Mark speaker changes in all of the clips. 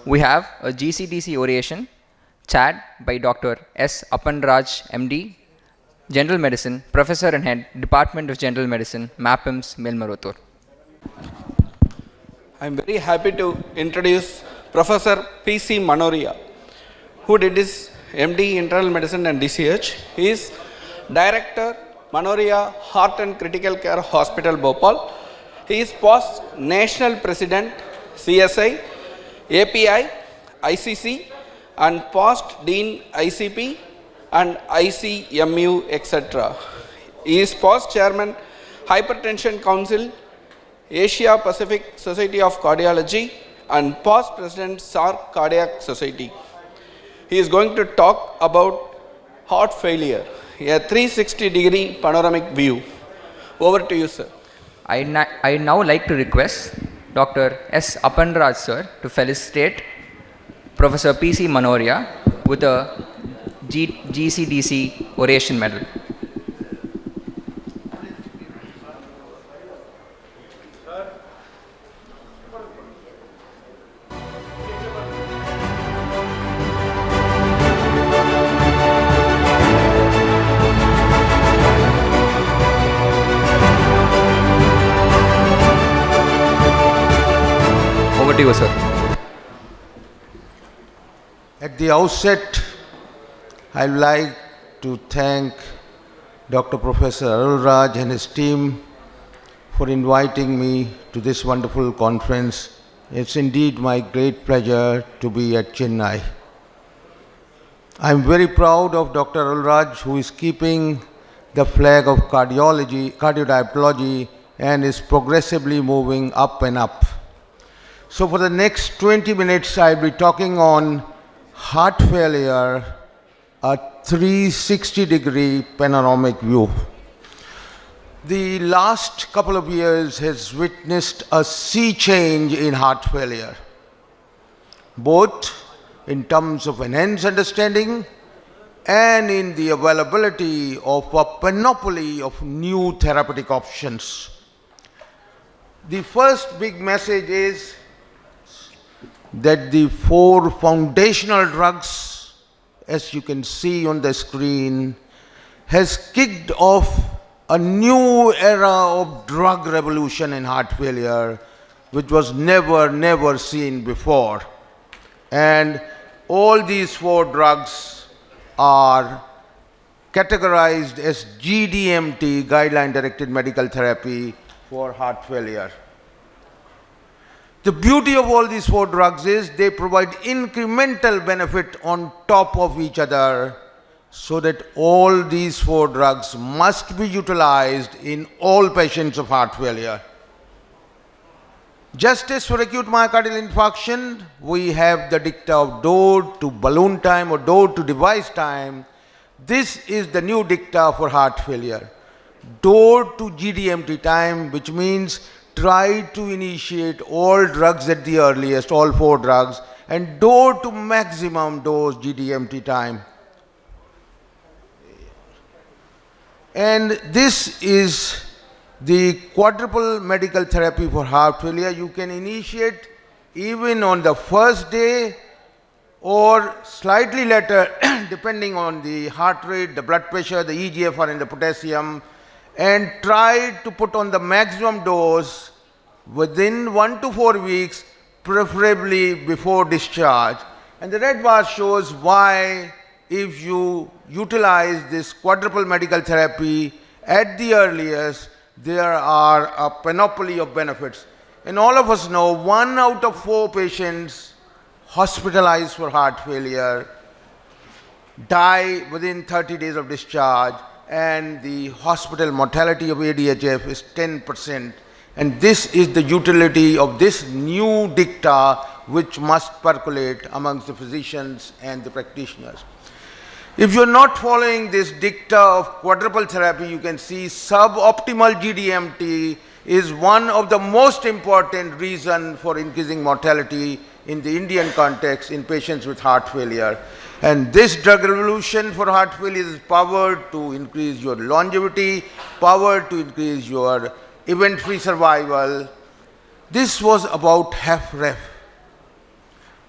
Speaker 1: We have a GCDC oration, chaired by Dr. S. Appanraj, MD, General Medicine, Professor and Head, Department of General Medicine, MAPIMS, Melmarotur.
Speaker 2: I am very happy to introduce Professor P.C. Manoria, who did his MD Internal Medicine and DCH. He is Director, Manoria Heart and Critical Care Hospital, Bhopal. He is past National President, CSI, API, ICC, and past Dean ICP and ICMU, etc. He is past Chairman, Hypertension Council, Asia Pacific Society of Cardiology, and past President, SARC Cardiac Society. He is going to talk about heart failure, a 360-degree panoramic view. Over to you, sir.
Speaker 1: I now like to request Dr. S. Appanraj, sir, to felicitate Professor P.C. Manoria with a GCDC oration medal. Over to you, sir.
Speaker 3: At the outset, I'd like to thank Dr. Professor Arulraj and his team for inviting me to this wonderful conference. It's indeed my great pleasure to be at Chennai. I'm very proud of Dr. Arulraj, who is keeping the flag of cardiodiaptology, and is progressively moving up and up. So for the next 20 minutes, I'll be talking on heart failure, a 360-degree panoramic view. The last couple of years has witnessed a sea change in heart failure, both in terms of enhanced understanding and in the availability of a panoply of new therapeutic options. The first big message is that the 4 foundational drugs, as you can see on the screen, has kicked off a new era of drug revolution in heart failure, which was never seen before. And all these 4 drugs are categorized as GDMT, guideline directed medical therapy for heart failure. The beauty of all these 4 drugs is they provide incremental benefit on top of each other, so that all these 4 drugs must be utilized in all patients of heart failure. Just as for acute myocardial infarction, we have the dicta of door to balloon time or door to device time. This is the new dicta for heart failure. Door to GDMT time, which means try to initiate all drugs at the earliest, all 4 drugs, and door to maximum dose GDMT time. And this is the quadruple medical therapy for heart failure. You can initiate even on the first day or slightly later, depending on the heart rate, the blood pressure, the eGFR, and the potassium, and try to put on the maximum dose within 1 to 4 weeks, preferably before discharge. And the red bar shows why, if you utilize this quadruple medical therapy at the earliest, there are a panoply of benefits. And all of us know 1 out of 4 patients hospitalized for heart failure die within 30 days of discharge, and the hospital mortality of ADHF is 10%. And this is the utility of this new dicta, which must percolate amongst the physicians and the practitioners. If you're not following this dicta of quadruple therapy, you can see suboptimal GDMT is one of the most important reasons for increasing mortality in the Indian context in patients with heart failure. And this drug revolution for heart failure is powered to increase your longevity, powered to increase your event-free survival. This was about HFrEF.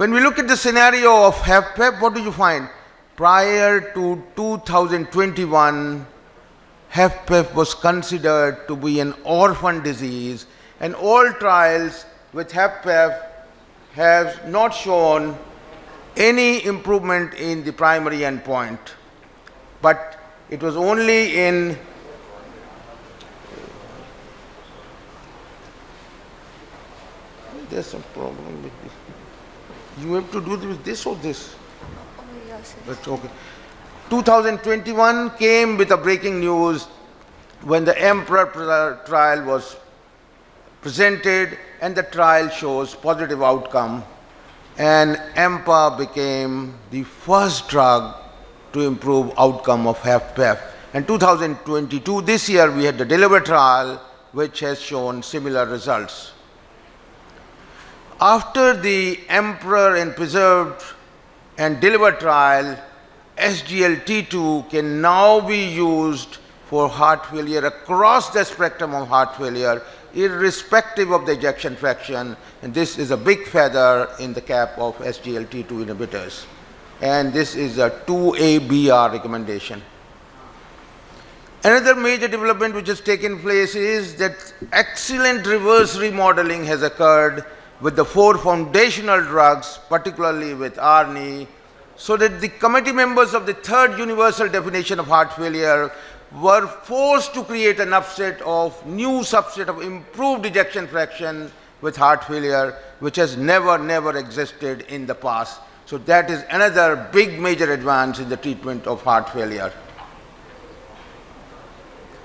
Speaker 3: When we look at the scenario of HFpEF, what do you find? Prior to 2021, HFpEF was considered to be an orphan disease, and all trials with HFpEF have not shown any improvement in the primary endpoint. But it was only in there's some problem with this. You have to do with this or this?
Speaker 4: Oh, yes.
Speaker 3: That's okay. 2021 came with a breaking news when the Emperor trial was presented, and the trial shows positive outcome, and EMPA became the first drug to improve outcome of HFpEF. And 2022, this year, we had the DELIVER trial, which has shown similar results. After the Emperor and Preserved and DELIVER trial, SGLT2 can now be used for heart failure across the spectrum of heart failure, irrespective of the ejection fraction, and this is a big feather in the cap of SGLT2 inhibitors. And this is a 2ABR recommendation. Another major development which has taken place is that excellent reverse remodeling has occurred with the 4 foundational drugs, particularly with ARNI, so that the committee members of the third universal definition of heart failure were forced to create an new subset of improved ejection fraction with heart failure, which has never existed in the past. So that is another big major advance in the treatment of heart failure.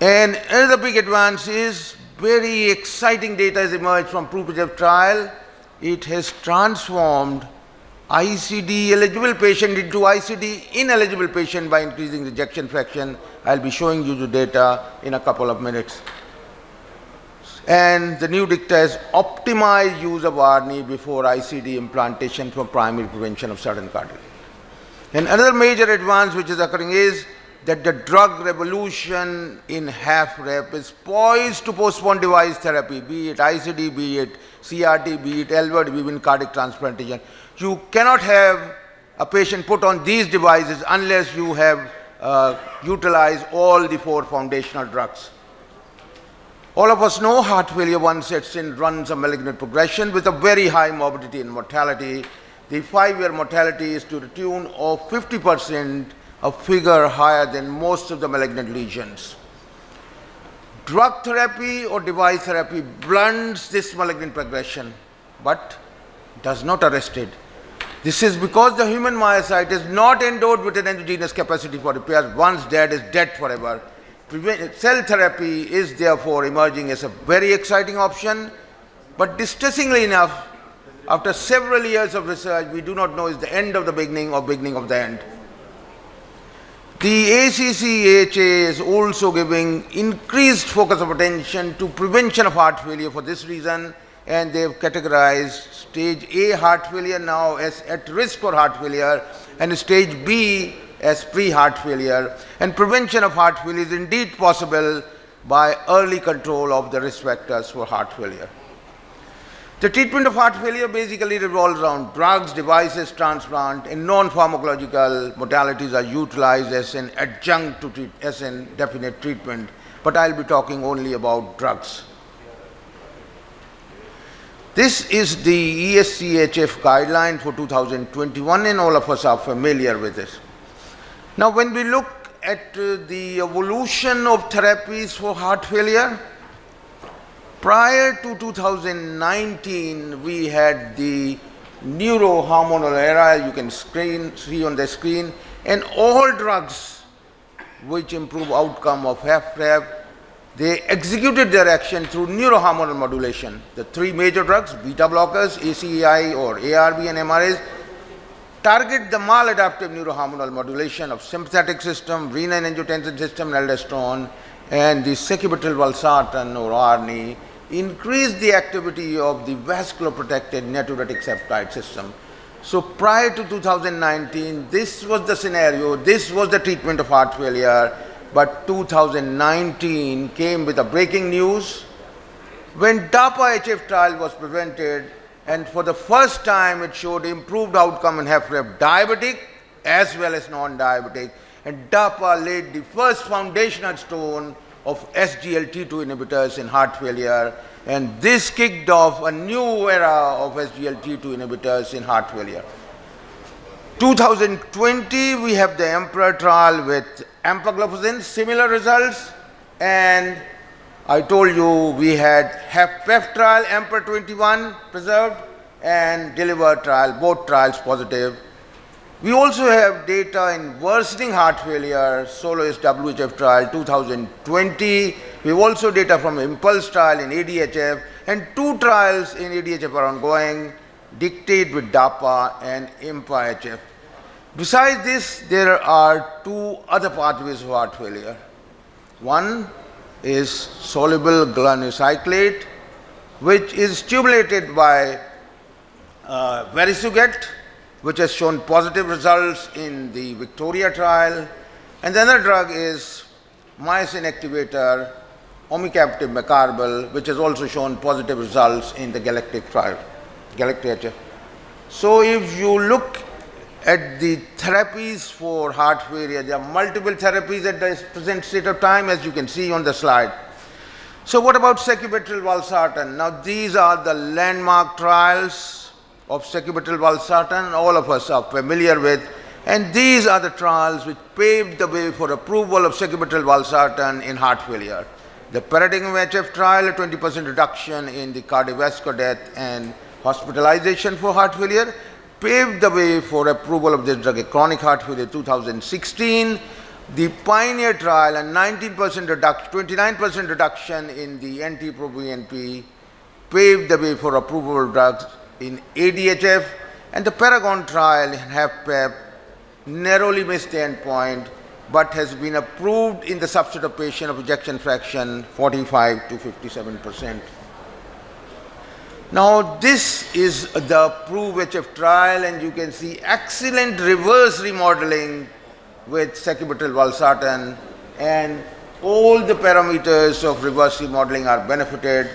Speaker 3: And another big advance is very exciting data has emerged from PROPERTIVE trial. It has transformed ICD eligible patient into ICD ineligible patient by increasing the ejection fraction. I'll be showing you the data in a couple of minutes. And the new dicta is optimized use of ARNI before ICD implantation for primary prevention of sudden cardiac. And another major advance which is occurring is that the drug revolution in HFrEF is poised to postpone device therapy, be it ICD, be it CRT, be it LVAD, even cardiac transplantation. You cannot have a patient put on these devices unless you have utilized all the 4 foundational drugs. All of us know heart failure once sets in runs a malignant progression with a very high morbidity and mortality. The 5-year mortality is to the tune of 50%, a figure higher than most of the malignant lesions. Drug therapy or device therapy blunts this malignant progression, but does not arrest it. This is because the human myocyte is not endowed with an endogenous capacity for repair. Once dead is dead forever. Cell therapy is therefore emerging as a very exciting option, but distressingly enough, after several years of research, we do not know is the end of the beginning or beginning of the end. The ACC-AHA is also giving increased focus of attention to prevention of heart failure for this reason, and they have categorized stage A heart failure now as at risk for heart failure and stage B as pre-heart failure. And prevention of heart failure is indeed possible by early control of the risk factors for heart failure. The treatment of heart failure basically revolves around drugs, devices, transplant, and non-pharmacological modalities are utilized as an adjunct to as an definite treatment, but I'll be talking only about drugs. This is the ESC-HF guideline for 2021, and all of us are familiar with this. Now, when we look at the evolution of therapies for heart failure, prior to 2019, we had the neurohormonal era, you can see on the screen, and all drugs which improve outcome of HFrEF, they executed their action through neurohormonal modulation. The 3 major drugs, beta blockers, ACEI or ARB and MRAs, target the maladaptive neurohormonal modulation of sympathetic system, renin-angiotensin system, and aldosterone, and the sacubitril/valsartan or ARNI increase the activity of the vascular-protected natriuretic peptide system. So prior to 2019, this was the scenario, this was the treatment of heart failure, but 2019 came with a breaking news. When DAPA-HF trial was presented, and for the first time it showed improved outcome in HFrEF diabetic as well as non-diabetic, and DAPA laid the first foundational stone of SGLT2 inhibitors in heart failure, and this kicked off a new era of SGLT2 inhibitors in heart failure. 2020 we have the EMPEROR trial with empagliflozin, similar results, and I told you we had HFpEF trial, EMPEROR 21 preserved, and DELIVER trial, both trials positive. We also have data in worsening heart failure, soloist WHF trial 2020. We have also data from IMPULSE trial in ADHF, and 2 trials in ADHF are ongoing, DICTATE with DAPA and IMPA-HF. Besides this, there are 2 other pathways of heart failure. One is soluble granulocyclate, which is stimulated by verisuget, which has shown positive results in the Victoria trial, and the other drug is myosin activator, omecamtiv mecarbil, which has also shown positive results in the Galactic trial, Galactic-HF. So if you look at the therapies for heart failure, there are multiple therapies at the present state of time, as you can see on the slide. So what about sacubitril valsartan? Now these are the landmark trials of sacubitril valsartan, all of us are familiar with, and these are the trials which paved the way for approval of sacubitril valsartan in heart failure. The paradigm-HF trial, a 20% reduction in the cardiovascular death and hospitalization for heart failure, paved the way for approval of this drug in chronic heart failure 2016. The Pioneer trial, a 19% reduction, 29% reduction in the NT-proBNP, paved the way for approval of drugs in ADHF, and the Paragon trial in HFpEF narrowly missed the endpoint, but has been approved in the subset of patient of ejection fraction 45 to 57%. Now this is the PROVE-HF trial, and you can see excellent reverse remodeling with sacubitril valsartan, and all the parameters of reverse remodeling are benefited.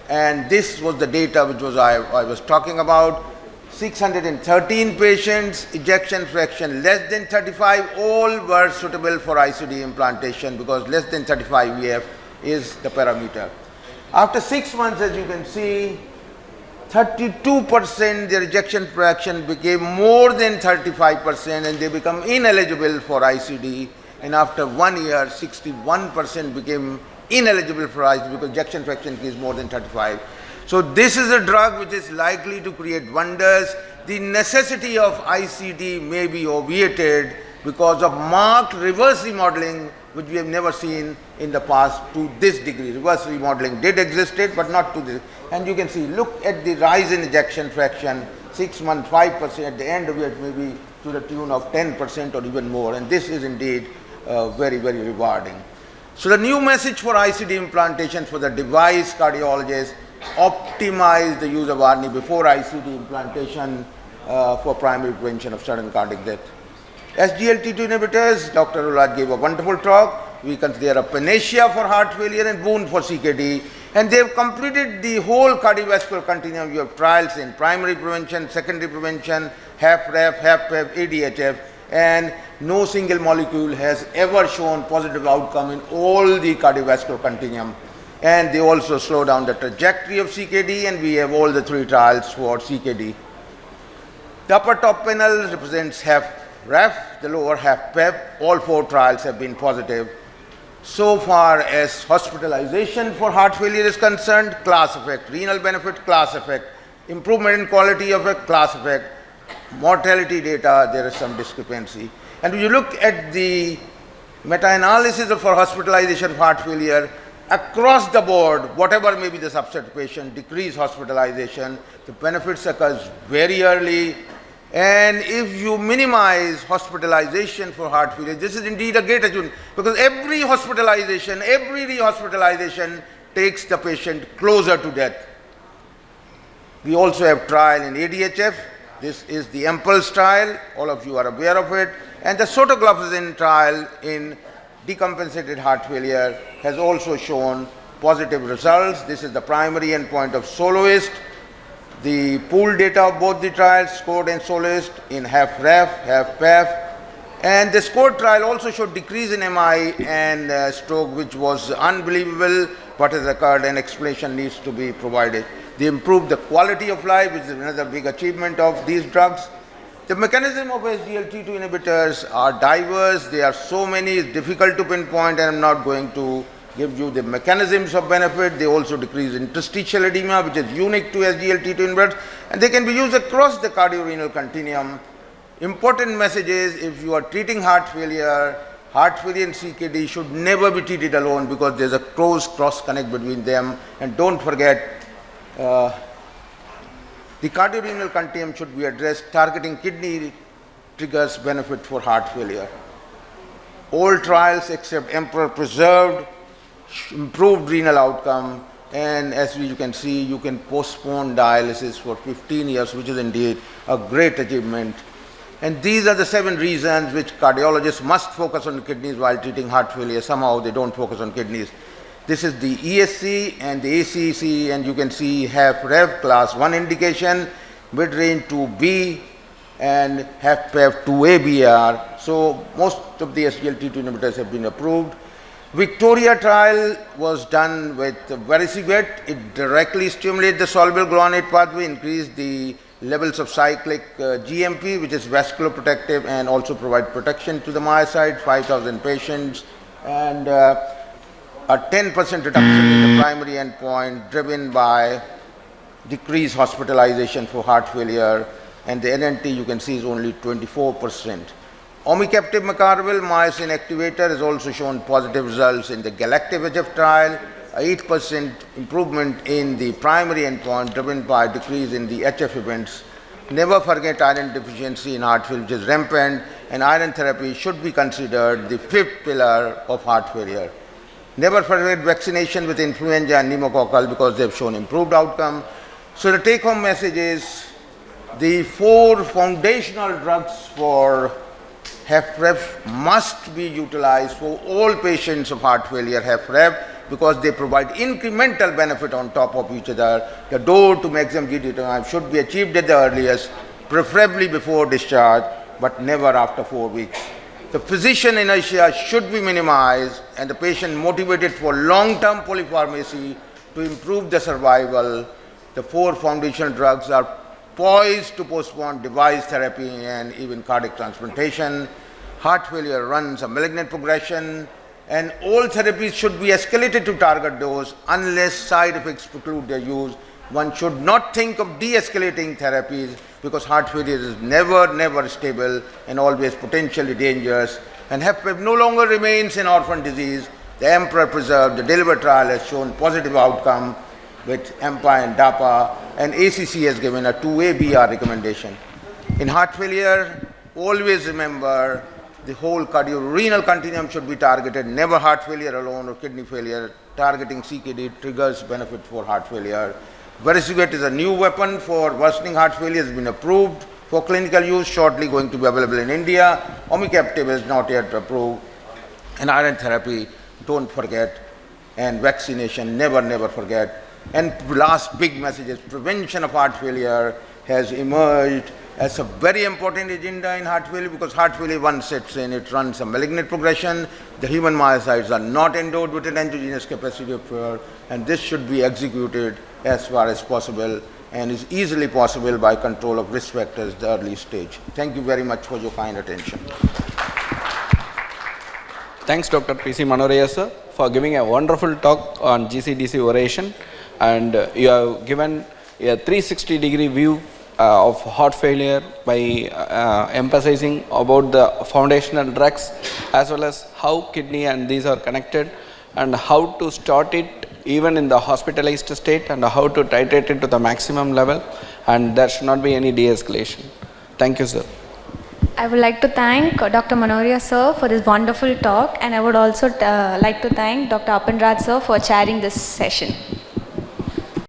Speaker 3: And this was the data which I was talking about. 613 patients, ejection fraction less than 35, all were suitable for ICD implantation because less than 35 VF is the parameter. After 6 months, as you can see, 32% their ejection fraction became more than 35% and they become ineligible for ICD, and after 1 year 61% became ineligible for ICD because ejection fraction is more than 35. So this is a drug which is likely to create wonders. The necessity of ICD may be obviated because of marked reverse remodeling which we have never seen in the past to this degree. Reverse remodeling did existed, but not to this. And you can see, look at the rise in ejection fraction, 6 months, 5%, at the end of it maybe to the tune of 10% or even more. And this is indeed very, very rewarding. So the new message for ICD implantation for the device cardiologists: optimize the use of ARNI before ICD implantation for primary prevention of sudden cardiac death. SGLT2 inhibitors, Dr. Ulraj gave a wonderful talk. We consider a panacea for heart failure and boon for CKD. And they have completed the whole cardiovascular continuum. You have trials in primary prevention, secondary prevention, HFrEF, HFpEF, ADHF, and no single molecule has ever shown positive outcome in all the cardiovascular continuum. And they also slow down the trajectory of CKD, and we have all the 3 trials for CKD. The upper top panel represents HFrEF, the lower HFpEF. All 4 trials have been positive. So far as hospitalization for heart failure is concerned, class effect, renal benefit, class effect, improvement in quality of effect, class effect, mortality data, there is some discrepancy. And if you look at the meta-analysis for hospitalization for heart failure, across the board, whatever may be the subset patient, decreased hospitalization, the benefits occurs very early. And if you minimize hospitalization for heart failure, this is indeed a great achievement, because every hospitalization, every rehospitalization takes the patient closer to death. We also have trial in ADHF. This is the IMPULSE trial, all of you are aware of it, and the sotagliflozin trial in decompensated heart failure has also shown positive results. This is the primary endpoint of soloist. The pooled data of both the trials, SCORED and SOLIST, in HFrEF, HFpEF, and the SCORED trial also showed decrease in MI and stroke, which was unbelievable. What has occurred, and explanation needs to be provided. They improved the quality of life, which is another big achievement of these drugs. The mechanism of SGLT2 inhibitors are diverse. There are so many, it's difficult to pinpoint, and I'm not going to give you the mechanisms of benefit. They also decrease interstitial edema, which is unique to SGLT2 inhibitors, and they can be used across the cardiorenal continuum. Important message is, if you are treating heart failure and CKD should never be treated alone, because there's a close cross connect between them. And don't forget, the cardiorenal continuum should be addressed. Targeting kidney triggers benefit for heart failure. All trials except Emperor preserved improved renal outcome, and as you can see, you can postpone dialysis for 15 years, which is indeed a great achievement. And these are the 7 reasons which cardiologists must focus on kidneys while treating heart failure. Somehow they don't focus on kidneys. This is the ESC and the ACC, and you can see HFrEF class 1 indication, mid-range 2B, and HFpEF 2ABR. So most of the SGLT2 inhibitors have been approved. Victoria trial was done with vericiguat. It directly stimulates the soluble guanylate pathway, increased the levels of cyclic GMP, which is vasculoprotective and also provide protection to the myocyte, 5,000 patients, and a 10% reduction in the primary endpoint driven by decreased hospitalization for heart failure, and the NNT you can see is only 24%. Omecamtiv mecarbil, myosin activator, has also shown positive results in the GALACTIC-HF trial, 8% improvement in the primary endpoint driven by decrease in the HF events. Never forget iron deficiency in heart failure, which is rampant, and iron therapy should be considered the 5th pillar of heart failure. Never forget vaccination with influenza and pneumococcal, because they have shown improved outcome. So the take-home message is, the 4 foundational drugs for HFrEF must be utilized for all patients of heart failure HFrEF, because they provide incremental benefit on top of each other. The door to maximum GD should be achieved at the earliest, preferably before discharge, but never after 4 weeks. The physician inertia should be minimized and the patient motivated for long-term polypharmacy to improve the survival. The 4 foundational drugs are poised to postpone device therapy and even cardiac transplantation. Heart failure runs a malignant progression, and all therapies should be escalated to target dose unless side effects preclude their use. One should not think of de-escalating therapies, because heart failure is never stable and always potentially dangerous. And HFpEF no longer remains an orphan disease. The Emperor preserved, the DELIVER trial has shown positive outcome with EMPA and DAPA, and ACC has given a 2ABR recommendation. In heart failure, always remember, the whole cardiorenal continuum should be targeted, never heart failure alone or kidney failure. Targeting CKD triggers benefit for heart failure. Vericiguat is a new weapon for worsening heart failure, has been approved for clinical use, shortly going to be available in India. Omecamtiv is not yet approved. And iron therapy, don't forget, and vaccination, never forget. And last big message is, prevention of heart failure has emerged as a very important agenda in heart failure, because heart failure once sets in, it runs a malignant progression. The human myocytes are not endowed with an angiogenous capacity of repair, and this should be executed as far as possible, and is easily possible by control of risk factors at the early stage. Thank you very much for your kind attention.
Speaker 2: Thanks, Dr. P.C. Manoria, sir, for giving a wonderful talk on GCDC oration, and you have given a 360-degree view of heart failure by emphasizing about the foundational drugs, as well as how kidney and these are connected, and how to start it even in the hospitalized state, and how to titrate it to the maximum level, and there should not be any de-escalation. Thank you, sir.
Speaker 4: I would like to thank Dr. Manoria sir for this wonderful talk, and I would also like to thank Dr. Apanraj sir for chairing this session.